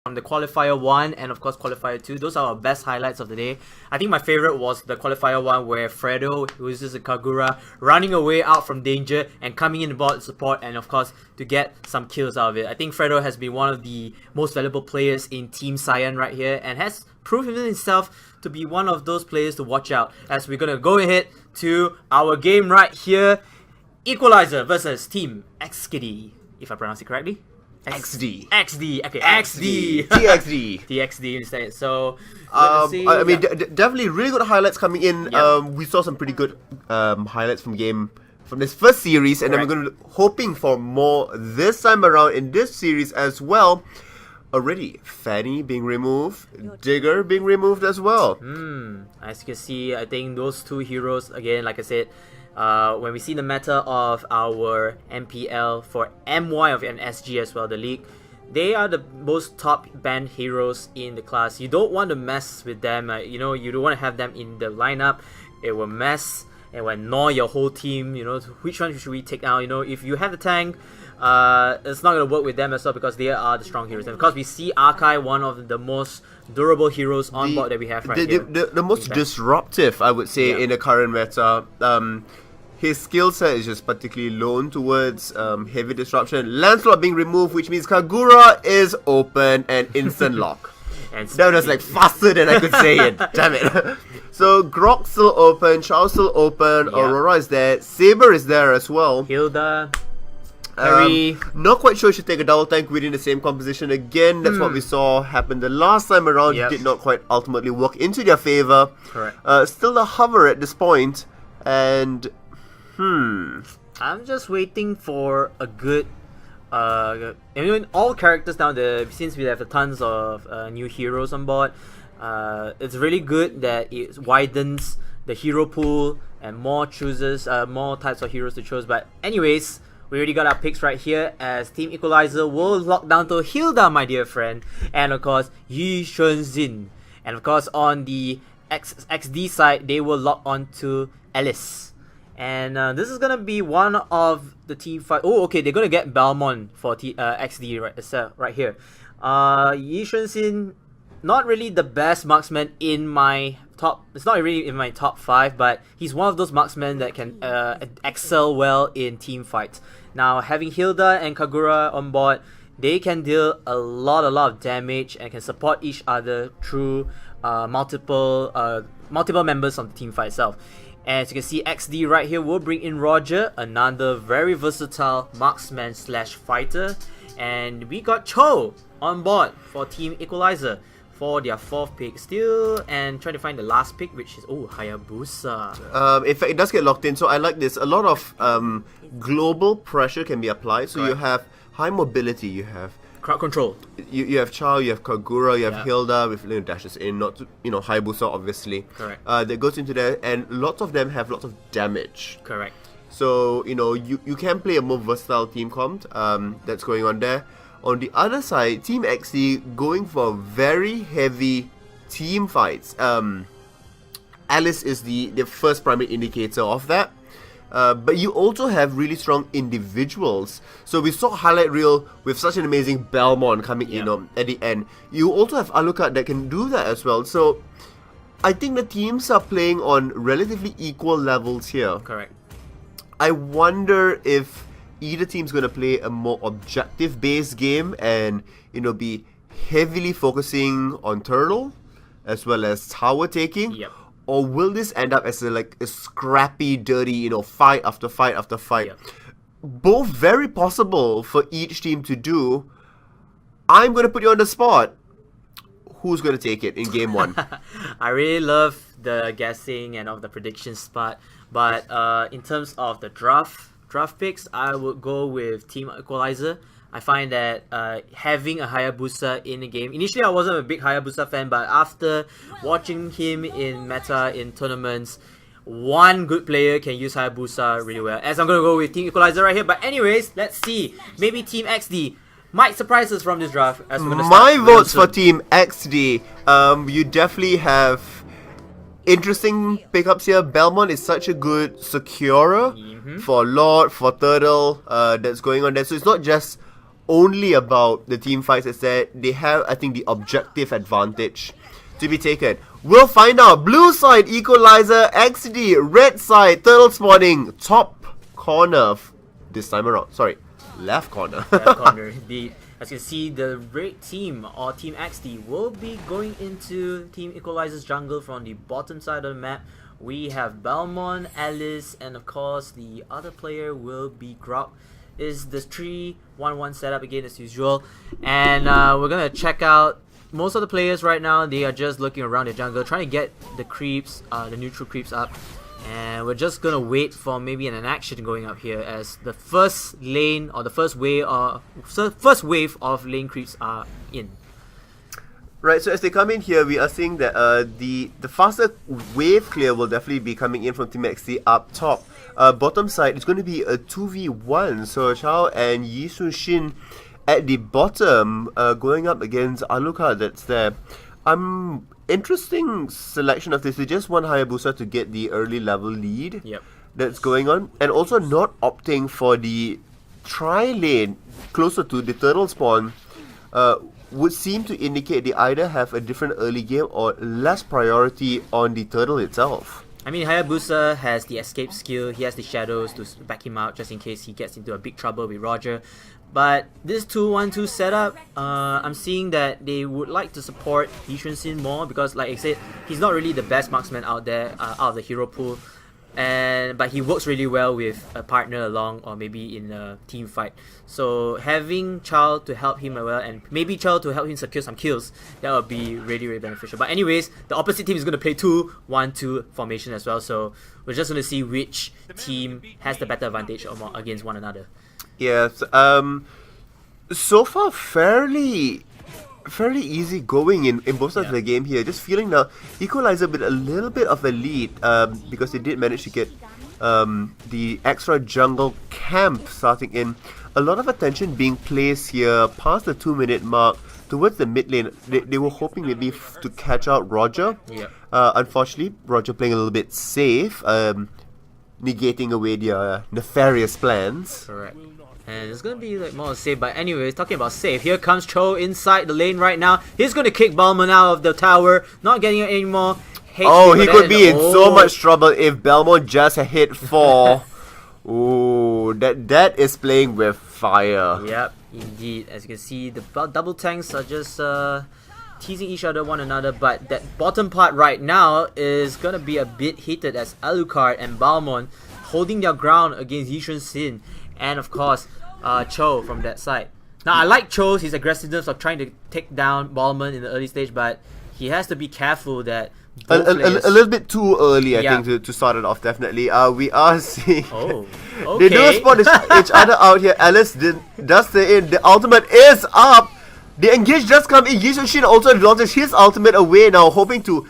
from the Qualifier 1 and of course Qualifier 2. Those are our best highlights of the day. I think my favorite was the Qualifier 1 where Fredo uses a Kagura, running away out from danger and coming in board support and of course to get some kills out of it. I think Fredo has been one of the most valuable players in Team Cyan right here and has proven himself to be one of those players to watch out as we're gonna go ahead to our game right here. Equalizer versus Team Eksdi, if I pronounce it correctly. Eksdi. Eksdi. Okay, Eksdi. TXD. TXD instead. So, I mean, definitely really good highlights coming in. Yep. We saw some pretty good highlights from this first series, and then we're going to hoping for more this time around in this series as well. Already, Fanny being removed, Digger being removed as well. As you can see, I think those two heroes, again, like I said, when we see the meta of our MPL for MY of an SG as well, the league, they are the most top banned heroes in the class. You don't want to mess with them, you know, you don't want to have them in the lineup. It will mess and will annoy your whole team, you know, which one should we take out, you know, if you have the tank, it's not going to work with them as well because they are the strong heroes. And because we see Arkai, one of the most durable heroes on board that we have right here. The most disruptive, I would say, in the current meta. His skill set is just particularly known towards heavy disruption. Lancelot being removed, which means Kagura is open and instant lock. And that was like faster than I could say it. Damn it. So Grok's still open, Shao's still open, Aurora is there, Saber is there as well. Hilda. Not quite sure she should take a double tank within the same composition again. That's what we saw happen the last time around. Did not quite ultimately work into their favor. Correct. Still the hover at this point, and I'm just waiting for a good I mean, all characters down there, since we have tons of new heroes on board, it's really good that it widens the hero pool and more chooses, more types of heroes to choose. But anyways, we already got our picks right here as Team Equalizer will lock down to Hilda, my dear friend, and of course Yi Shenzin. And of course on the XD side, they will lock on to Alice. And this is gonna be one of the team fight. Oh, okay, they're gonna get Balmond for XD right here. Yi Shenzin, not really the best marksman in my top. It's not really in my top 5, but he's one of those marksmen that can excel well in team fights. Now, having Hilda and Kagura on board, they can deal a lot of damage and can support each other through multiple members of the team fight itself. As you can see, XD right here will bring in Roger, another very versatile marksman slash fighter. And we got Cho on board for Team Equalizer for their 4th pick still, and trying to find the last pick, which is Hayabusa. In fact, it does get locked in, so I like this. A lot of global pressure can be applied, so you have high mobility, you have crowd control. You have Chao, you have Kagura, you have Hilda with little dashes in, not to, Hayabusa obviously. Correct. That goes into there, and lots of them have lots of damage. Correct. So you can play a more versatile team comp that's going on there. On the other side, Team XD going for very heavy team fights. Alice is the first primary indicator of that. But you also have really strong individuals. So we saw highlight reel with such an amazing Belmont coming in at the end. You also have Alucard that can do that as well. So I think the teams are playing on relatively equal levels here. Correct. I wonder if either team's going to play a more objective based game and be heavily focusing on turtle as well as tower taking. Yep. Or will this end up as a scrappy, dirty, fight after fight after fight? Yep. Both very possible for each team to do. I'm going to put you on the spot. Who's going to take it in game 1? I really love the guessing and of the prediction spot, but in terms of the draft picks, I would go with Team Equalizer. I find that having a Hayabusa in the game, initially I wasn't a big Hayabusa fan, but after watching him in meta, in tournaments, one good player can use Hayabusa really well. As I'm going to go with Team Equalizer right here. But anyways, let's see. Maybe Team XD might surprise us from this draft. As we're My vote's for Team XD. You definitely have interesting pickups here. Belmont is such a good securer for Lord, for Turtle that's going on there. So it's not just only about the team fights. It's that they have, I think, the objective advantage to be taken. We'll find out. Blue side, Equalizer, Eksdi. Red side, Turtle spawning. Top corner this time around. Sorry, left corner. Left corner, indeed. As you can see, the red team or Team XD will be going into Team Equalizer's jungle from the bottom side of the map. We have Balmon, Alice, and of course the other player will be Grok. Is the 3-1-1 setup again as usual, and we're gonna check out most of the players right now. They are just looking around the jungle, trying to get the creeps, the neutral creeps up, and we're just gonna wait for maybe an action going up here as the first lane or the first wave of lane creeps are in. Right, so as they come in here, we are seeing that the faster wave clear will definitely be coming in from Team XD up top. Bottom side, it's going to be a 2v1. So Chao and Yi Sun Shin at the bottom, going up against Alucard that's there. Interesting selection of this. They just want Hayabusa to get the early level lead that's going on. And also not opting for the tri-lane closer to the turtle spawn. Would seem to indicate they either have a different early game or less priority on the turtle itself. I mean, Hayabusa has the escape skill, he has the shadows to back him out just in case he gets into a big trouble with Roger. But this 2-1-2 setup, I'm seeing that they would like to support Yi Sin more because, like I said, he's not really the best marksman out there, out of the hero pool. But he works really well with a partner along or maybe in a team fight. So having Chao to help him as well and maybe Chao to help him secure some kills, that would be really, really beneficial. But anyways, the opposite team is going to play 2-1-2 formation as well. So we're just going to see which team has the better advantage against one another. Yes, so far fairly easy going in both sides of the game here. Just feeling now Equalizer with a little bit of a lead because they did manage to get the extra jungle camp starting in. A lot of attention being placed here past the 2-minute mark towards the mid lane. They were hoping maybe to catch out Roger. Unfortunately, Roger playing a little bit safe, negating away their nefarious plans. Correct. And it's going to be like more safe. But anyways, talking about safe, here comes Cho inside the lane right now. He's going to kick Balmon out of the tower. Not getting it anymore. He could be in so much trouble if Balmon just hit 4. Ooh, that is playing with fire. Yep, indeed. As you can see, the double tanks are just teasing each other one another. But that bottom part right now is going to be a bit heated as Alucard and Balmon holding their ground against Yi Sin. And of course, Cho from that side. Now, I like Cho's his aggressiveness of trying to take down Balmon in the early stage, but he has to be careful that a little bit too early, I think, to start it off. Definitely, we are seeing they do spot each other out here. Alice does the ultimate is up. The engage just come in. Yi Sun also launches his ultimate away now, hoping to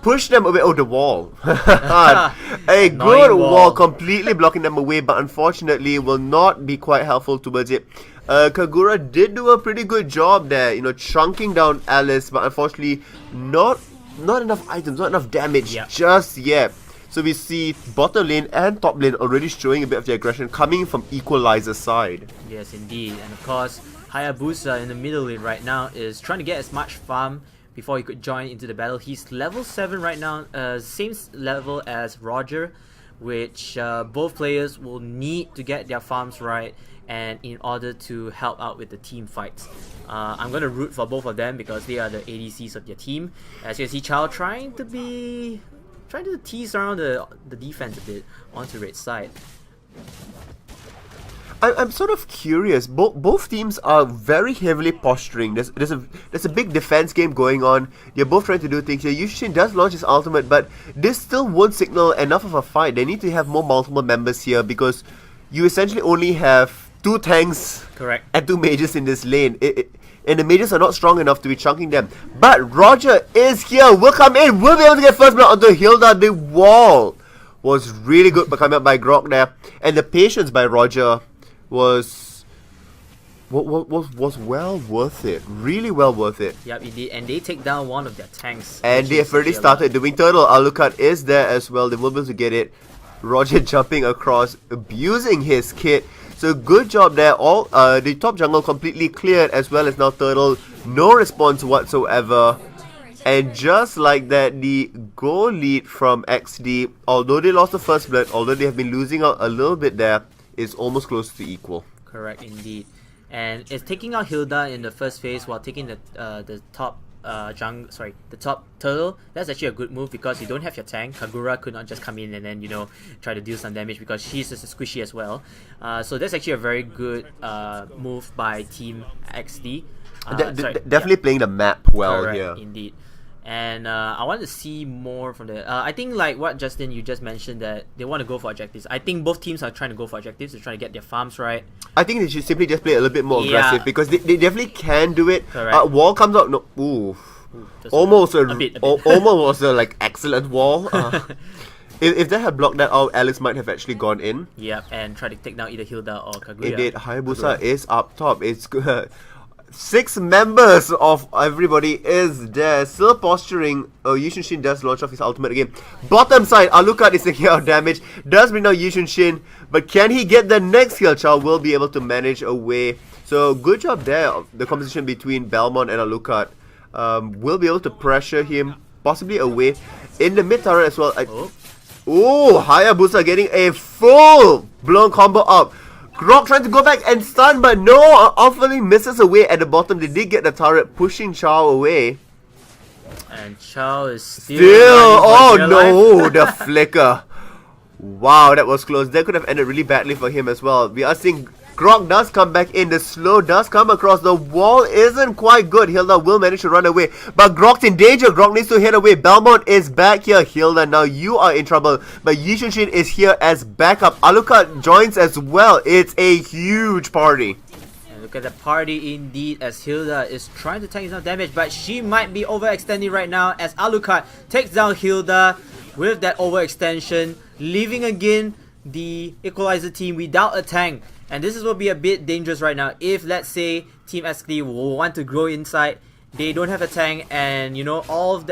push them away. Oh, the wall. A good wall completely blocking them away, but unfortunately will not be quite helpful towards it. Kagura did do a pretty good job there, chunking down Alice, but unfortunately not enough items, not enough damage just yet. So we see bottom lane and top lane already showing a bit of the aggression coming from Equalizer's side. Yes, indeed. And of course, Hayabusa in the middle lane right now is trying to get as much farm before he could join into the battle. He's level 7 right now, same level as Roger, which both players will need to get their farms right and in order to help out with the team fights. I'm going to root for both of them because they are the ADCs of their team. As you can see, Chao trying to tease around the defense a bit onto red side. I'm sort of curious. Both teams are very heavily posturing. There's a big defense game going on. They're both trying to do things here. Yushin does launch his ultimate, but this still won't signal enough of a fight. They need to have more multiple members here because you essentially only have 2 tanks and 2 mages in this lane. And the mages are not strong enough to be chunking them. But Roger is here. Will come in. Will be able to get first blood onto Hilda. The wall was really good but coming up by Grok there. And the patience by Roger was well worth it. Really well worth it. Yep, indeed. And they take down one of their tanks. And they have already started doing turtle. Alucard is there as well. They will be able to get it. Roger jumping across, abusing his kit. So good job there. All the top jungle completely cleared, as well as now Turtle, no response whatsoever. And just like that, the goal lead from Eksdi, although they lost the first blood, although they have been losing out a little bit there, is almost close to equal. Correct, indeed. And it's taking out Hilda in the first phase while taking the top the top turtle. That's actually a good move because you don't have your tank. Kagura could not just come in and then, you know, try to deal some damage because she's just squishy as well. So that's actually a very good move by Team XD. Definitely playing the map well. Correct, here. Indeed. And I want to see more from the... I think like what Justin, you just mentioned, that they want to go for objectives. I think both teams are trying to go for objectives. They're trying to get their farms right. I think they should simply just play a little bit more aggressive because they definitely can do it. Correct. Wall comes out... No, ooh. Almost a bit. Almost a like excellent wall. If they had blocked that out, Alice might have actually gone in. Yeah, and try to take down either Hilda or Kaguya. Indeed, Hayabusa is up top. It's 6 members of everybody is there. Still posturing. Yushin Shin does launch off his ultimate again. Bottom side, Alucard is taking out damage. Does bring down Yushin Shin. But can he get the next kill? Chow will be able to manage away. So good job there. The composition between Belmont and Alucard. Will be able to pressure him possibly away. In the mid turret as well. Oh, Hayabusa getting a full blown combo up. Grok trying to go back and stun, but no, awfully misses away at the bottom. They did get the turret, pushing Chow away. And Chow is still oh no, the flicker. Wow, that was close. That could have ended really badly for him as well. We are seeing Grok does come back in. The slow does come across. The wall isn't quite good. Hilda will manage to run away. But Grok's in danger. Grok needs to hit away. Belmont is back here. Hilda, now you are in trouble. But Yishin Shin is here as backup. Alucard joins as well. It's a huge party. And look at the party indeed, as Hilda is trying to tank some damage. But she might be overextending right now as Alucard takes down Hilda with that overextension, leaving again the Equalizer team without a tank. And this will be a bit dangerous right now. If, let's say, Team Eksdi will want to grow inside, they don't have a tank, and you know all of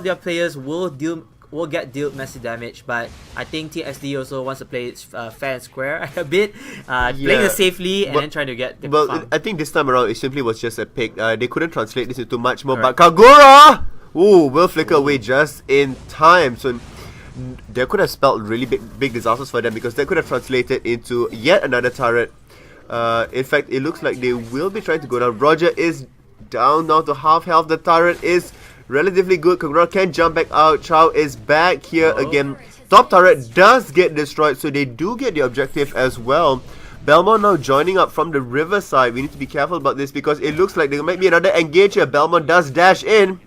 their players will get dealt massive damage. But I think Team Eksdi also wants to play it fair and square a bit, playing it safely and then trying to get the farm. I think this time around it simply was just a pick. They couldn't translate this into much more. Correct. But Kagura, will flicker away just in time. So that could have spelled really big disasters for them, because that could have translated into yet another turret. In fact, it looks like they will be trying to go down. Roger is down now to half health. The turret is relatively good. Kagura can jump back out. Chow is back here again. Top turret does get destroyed, so they do get the objective as well. Belmont now joining up from the river side. We need to be careful about this because it looks like there might be another engage here. Belmont does dash in.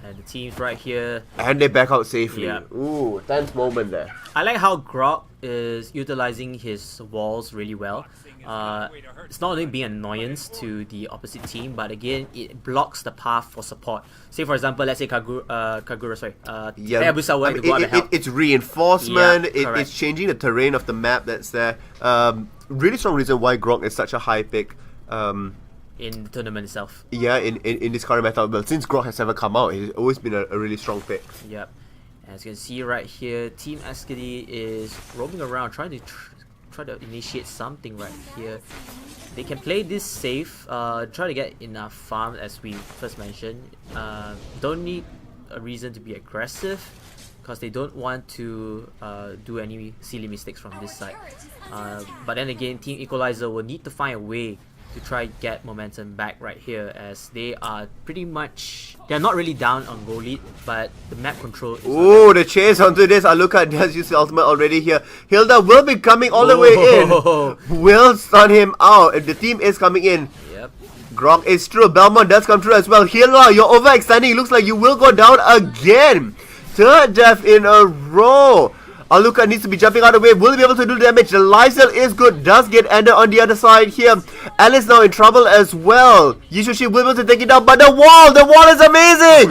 And the team's right here. And they back out safely. Yeah. Ooh, tense moment there. I like how Grok is utilizing his walls really well. It's not only being an annoyance to the opposite team, but again, it blocks the path for support. Say for example, let's say Hayabusa wanted to go out and help. It's reinforcement, Yeah, it's changing the terrain of the map that's there. Really strong reason why Grok is such a high pick. In the tournament itself. Yeah, in this current meta. Well, since Grok has never come out, it's always been a really strong pick. Yep. As you can see right here, Team Eksdi is roaming around trying to initiate something right here. They can play this safe, try to get enough farm as we first mentioned. Don't need a reason to be aggressive because they don't want to do any silly mistakes from this side. But then again, Team Equalizer will need to find a way to try get momentum back right here, as they are pretty much, they're not really down on goal lead, but the map control is the chase onto this. Alucard does use the ultimate already here. Hilda will be coming all the way in. Will stun him out. If the team is coming in. Yep. Grok is true. Belmont does come through as well. Hilda, you're overextending. Looks like you will go down again. Third death in a row. Alucard needs to be jumping out of the way. Will be able to do damage. The lifesteal is good. Does get ended on the other side here. Alice now in trouble as well. Yishushi will be able to take it down. But the wall is amazing.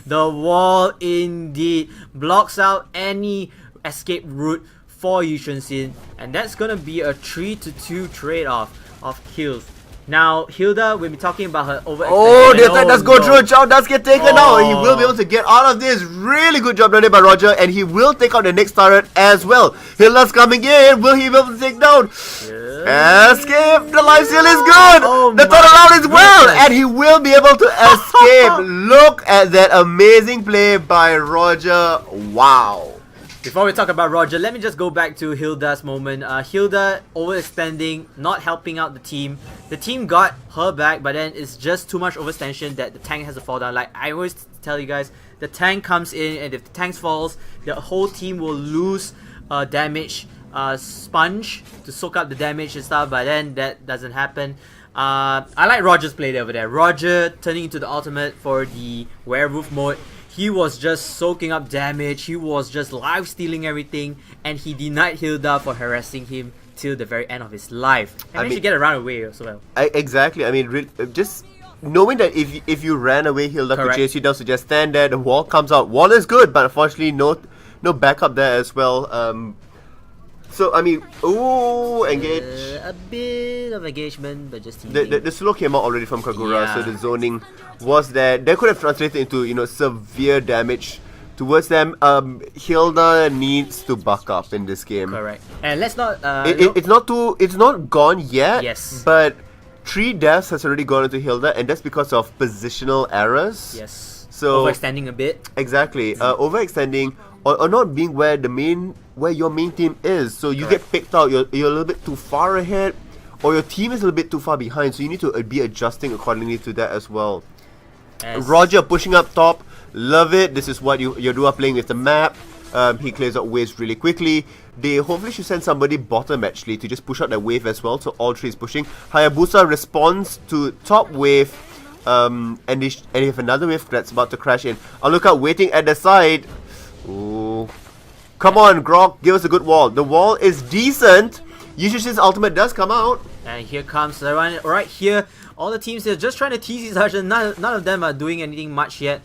The wall indeed blocks out any escape route for Yushin Sin. And that's going to be a 3-2 trade-off of kills. Now, Hilda, we'll be talking about her overextension. Oh, the attack does go through. Chow does get taken out. He Oh. will be able to get out of this. Really good job done there by Roger, and he will take out the next turret as well. Hilda's coming in. Will he be able to take down? Escape. The life steal is good. Oh The my turnaround as well, goodness. and he will be able to escape. Look at that amazing play by Roger. Wow. Before we talk about Roger, let me just go back to Hilda's moment. Hilda overextending, not helping out the team. The team got her back, but then it's just too much overextension that the tank has to fall down. Like I always tell you guys, the tank comes in, and if the tank falls, the whole team will lose damage sponge to soak up the damage and stuff, but then that doesn't happen. I like Roger's play over there. Roger turning into the ultimate for the werewolf mode. He was just soaking up damage, he was just life stealing everything, and he denied Hilda for harassing him till the very end of his life. And managed to get around away as well. Exactly. I mean, just knowing that if you ran away, Hilda could chase you down, so just stand there, the wall comes out. Wall is good, but unfortunately no backup there as well. So I mean, ooh, engage. A bit of engagement, but just The slow came out already from Kagura, Yeah. so the zoning was there. That could have translated into severe damage towards them. Hilda needs to buck up in this game. correct. And let's not It's not gone yet. Yes. But 3 deaths has already gone into Hilda, and that's because of positional errors. yes. So Overextending a bit. exactly, overextending or not being where your main team is. So you get picked out. You're a little bit too far ahead, or your team is a little bit too far behind. So you need to be adjusting accordingly to that as well. Roger pushing up top, love it. This is what your duo are playing with the map. He clears out waves really quickly. They hopefully should send somebody bottom actually to just push out that wave as well. So all 3 is pushing. Hayabusa responds to top wave, and they have another wave that's about to crash in. I'll look out waiting at the side. Ooh. Come on, Grok, give us a good wall. The wall is decent. Yushishi's ultimate does come out. And here comes the one right here. All the teams here just trying to tease each other. None of them are doing anything much yet.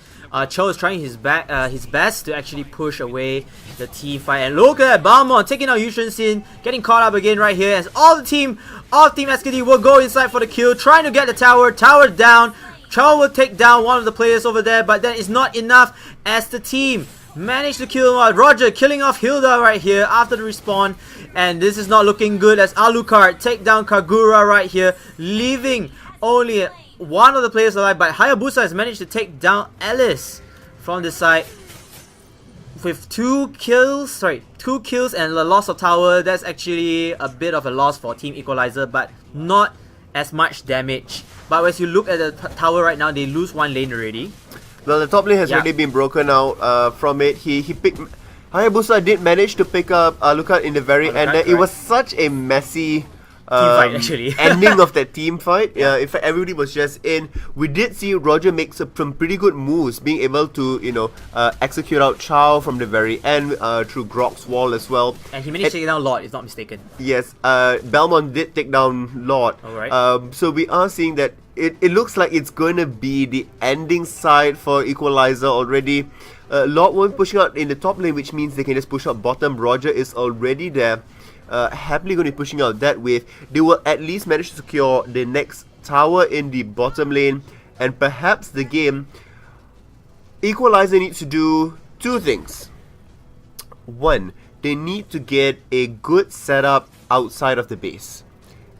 Cho is trying his best to actually push away the team fight. And look at that, Balmont taking out Yushin Sin, getting caught up again right here. As all Team Eksdi will go inside for the kill, trying to get the tower. Tower down. Cho will take down one of the players over there, but then it's not enough as the team managed to kill Roger, killing off Hilda right here after the respawn. And this is not looking good as Alucard take down Kagura right here, leaving only one of the players alive. But Hayabusa has managed to take down Alice from the side with 2 kills and the loss of tower. That's actually a bit of a loss for Team Equalizer, but not as much damage. But as you look at the tower right now, they lose 1 lane already. Well, the top lane has already been broken out from it. He picked... Hayabusa did manage to pick up Alucard in the very end. It was such a messy team fight, actually. ending of that team fight. In fact, everybody was just in. We did see Roger make some pretty good moves, being able to, execute out Chow from the very end through Grok's wall as well. And he managed to take down Lord, if not mistaken. Yes, Belmont did take down Lord. Alright. So we are seeing that it looks like it's going to be the ending side for Equalizer already. Lord won't pushing out in the top lane, which means they can just push out bottom. Roger is already there. Happily going to be pushing out that wave. They will at least manage to secure the next tower in the bottom lane, and perhaps the game. Equalizer needs to do 2 things. 1, they need to get a good setup outside of the base.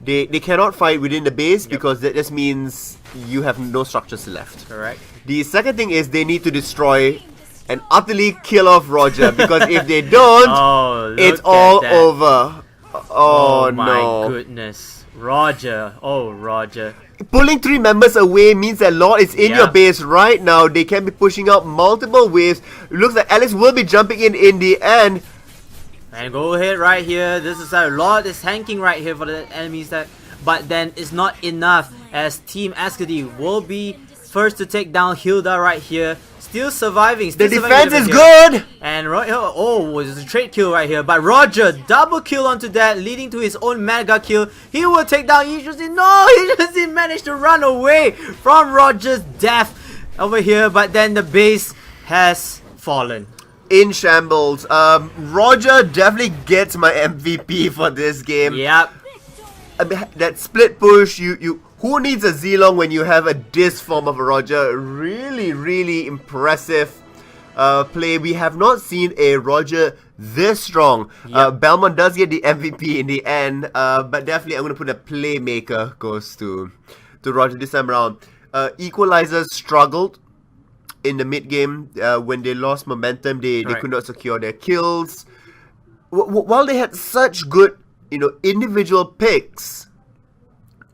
They cannot fight within the base because that just means you have no structures left. Correct. The second thing is they need to destroy and utterly kill off Roger, because if they don't, it's all over. Oh my no. goodness. Roger. Oh, Roger. Pulling 3 members away means that Lord is in your base right now. They can be pushing out multiple waves. It looks like Alice will be jumping in the end. And go ahead right here. This is how Lord is tanking right here for the enemies that, but then it's not enough as Team Eksdi will be first to take down Hilda right here. Still surviving. The defense is good. And it's a trade kill right here. But Roger double kill onto that, leading to his own mega kill. He will take down Yushin. No, Yushin managed to run away from Roger's death over here. But then the base has fallen. In shambles. Roger definitely gets my MVP for this game. Yep. I mean, that split push, Who needs a Zilong when you have this form of a Roger? Really, really impressive play. We have not seen a Roger this strong. Belmont does get the MVP in the end, but definitely I'm going to put a playmaker goes to Roger this time around. Equalizer struggled in the mid game when they lost momentum. They could not secure their kills. While they had such good, individual picks,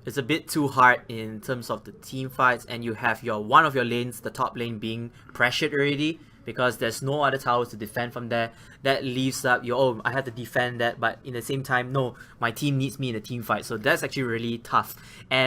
it's a bit too hard in terms of the team fights, and you have one of your lanes, the top lane, being pressured already because there's no other towers to defend from there. That leaves up I have to defend that, but in the same time, no, my team needs me in a team fight. So that's actually really tough. And